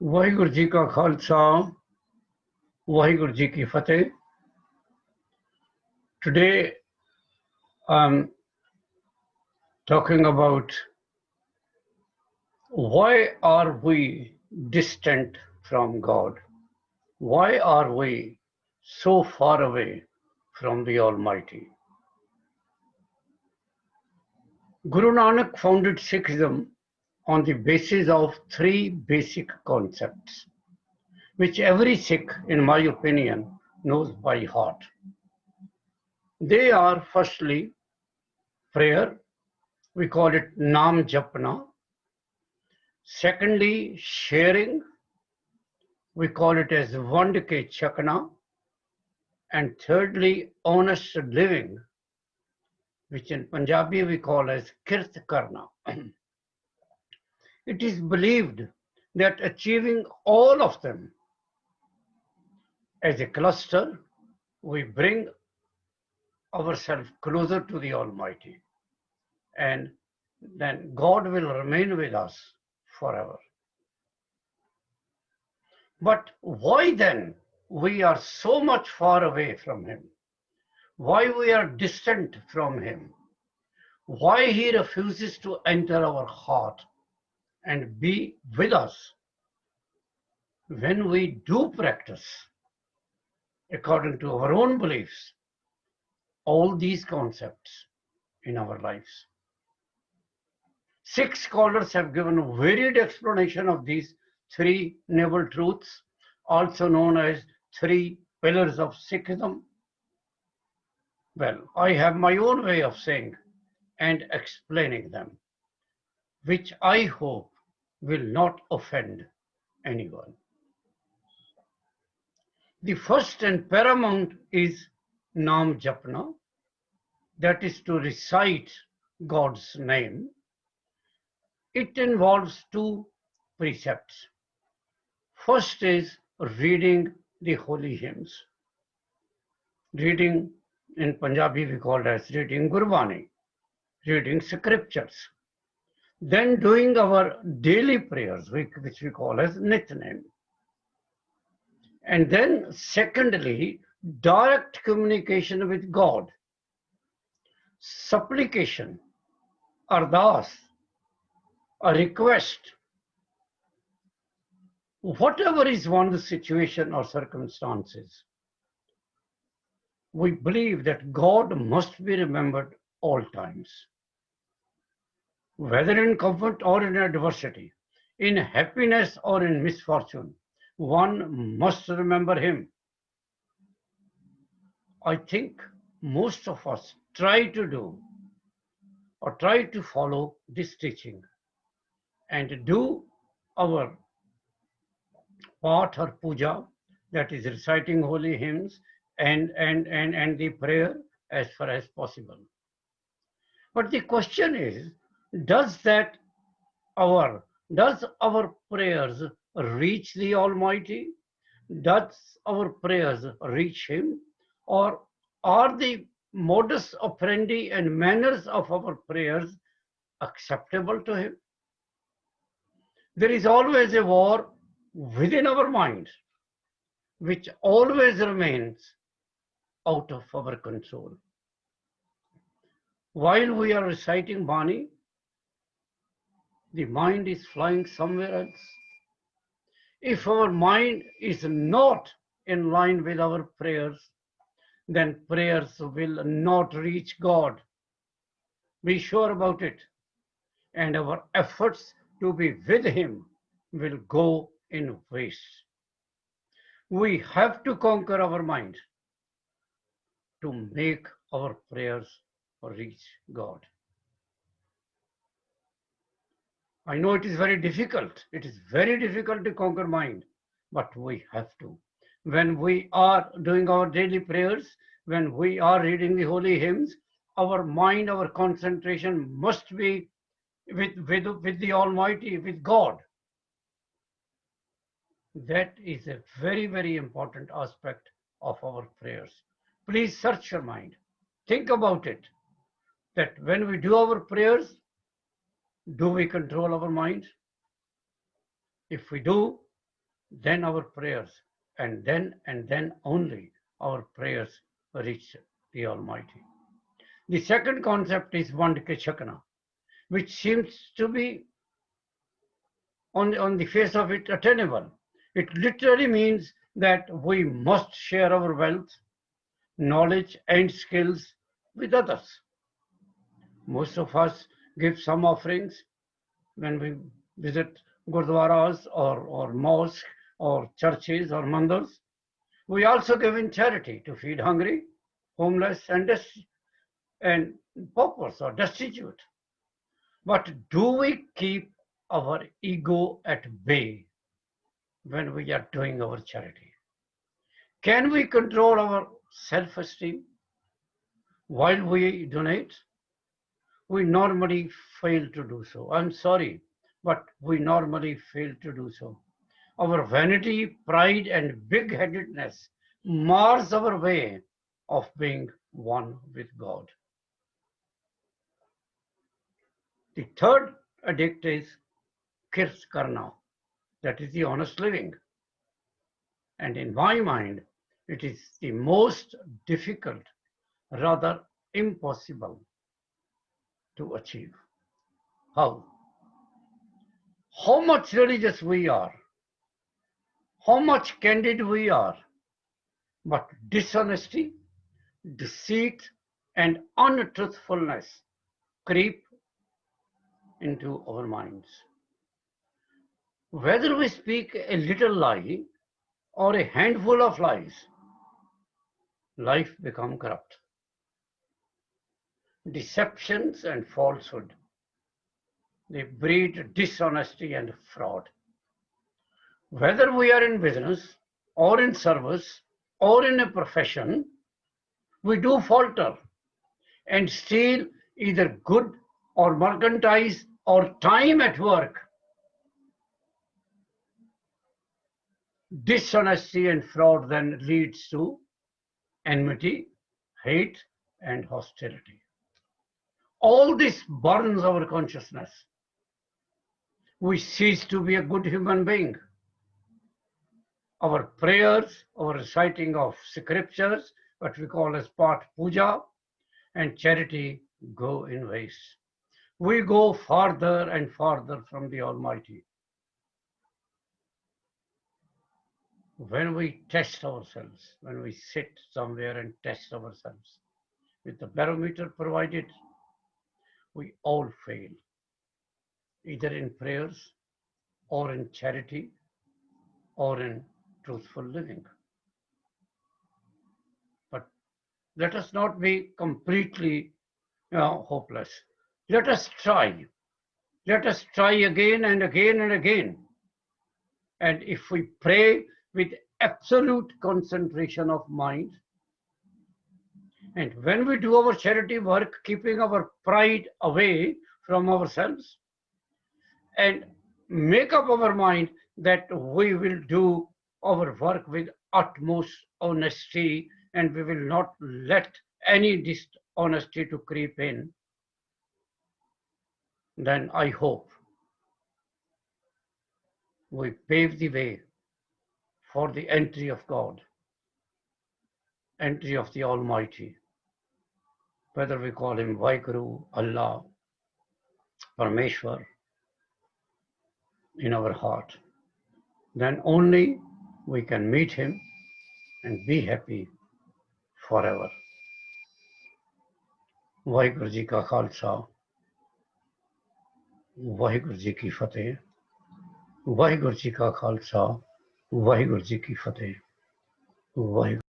ਵਾਹਿਗੁਰੂ ਜੀ ਕਾ ਖਾਲਸਾ ਵਾਹਿਗੁਰੂ ਜੀ ਕੀ ਫਤਿਹ. Today I'm talking about why are we distant from God? Why are we so far away from the Almighty? Guru Nanak founded Sikhism on the basis of three basic concepts, which every Sikh, in my opinion, knows by heart. They are firstly prayer, we call it Nam Japna. Secondly, sharing, we call it as Vand Ke Chakna. And thirdly, honest living, which in Punjabi we call as Kirt Karna. It is believed that achieving all of them as a cluster, we bring ourselves closer to the Almighty, and then God will remain with us forever. But why then we are so much far away from Him? Why we are distant from Him? Why He refuses to enter our heart and be with us when we do practice, according to our own beliefs, all these concepts in our lives? Six scholars have given a varied explanation of these three noble truths, also known as three pillars of Sikhism. Well, I have my own way of saying and explaining them, which I hope will not offend anyone. The first and paramount is Nam Japna, that is to recite God's name. It involves two precepts. First is reading the holy hymns. Reading, in Punjabi we call it as reading Gurbani, reading scriptures. Then doing our daily prayers, which we call as Nitnem. And then secondly, direct communication with God, supplication, ardas, a request. Whatever is one's situation or circumstances, we believe that God must be remembered all times. Whether in comfort or in adversity, in happiness or in misfortune, one must remember Him. I think most of us try to do or try to follow this teaching and do our Path or puja, that is reciting holy hymns and the prayer as far as possible. But the question is, does our prayers reach the Almighty? Does our prayers reach Him? Or are the modus operandi and manners of our prayers acceptable to Him? There is always a war within our mind, which always remains out of our control. While we are reciting Bani, the mind is flying somewhere else. If our mind is not in line with our prayers, then prayers will not reach God. Be sure about it. And our efforts to be with Him will go in waste. We have to conquer our mind to make our prayers reach God. I know it is very difficult. It is very difficult to conquer mind, but we have to. When we are doing our daily prayers, when we are reading the holy hymns, our mind, our concentration must be with the Almighty, with God. That is a very, very important aspect of our prayers. Please search your mind. Think about it. That when we do our prayers, do we control our mind? If we do, then our prayers, and then only our prayers reach the Almighty. The second concept is Vandke Chakna, which seems to be on the face of it attainable. It literally means that we must share our wealth, knowledge, and skills with others. Most of us give some offerings when we visit gurdwaras or mosques or churches or mandirs. We also give in charity to feed hungry, homeless, and paupers or destitute. But do we keep our ego at bay when we are doing our charity? Can we control our self-esteem while we donate? We normally fail to do so. I'm sorry, but we normally fail to do so. Our vanity, pride, and big-headedness mars our way of being one with God. The third addict is kirs karna, that is the honest living. And in my mind, it is the most difficult, rather impossible to achieve. How? How much religious we are, how much candid we are, but dishonesty, deceit, and untruthfulness creep into our minds. Whether we speak a little lie or a handful of lies, life becomes corrupt. Deceptions and falsehood, they breed dishonesty and fraud. Whether we are in business or in service or in a profession, we do falter and steal either good or merchandise or time at work. Dishonesty and fraud then leads to enmity, hate, and hostility. All this burns our consciousness. We cease to be a good human being. Our prayers, our reciting of scriptures, what we call as part puja, and charity go in waste. We go farther and farther from the Almighty. When we test ourselves, when we sit somewhere and test ourselves, with the barometer provided, we all fail, either in prayers or in charity or in truthful living. But let us not be completely hopeless. Let us try. Let us try again and again and again. And if we pray with absolute concentration of mind, and when we do our charity work, keeping our pride away from ourselves, and make up our mind that we will do our work with utmost honesty and we will not let any dishonesty to creep in, then I hope we pave the way for the entry of God, entry of the Almighty, whether we call him Vaheguru, Allah, Parameshwar, in our heart. Then only we can meet him and be happy forever. Vaheguru Ji ka Khalsa, Vaheguru Ji ki Fateh, Vaheguru Ji ka Khalsa, Vaheguru Ji ki Fateh, Vaheguru.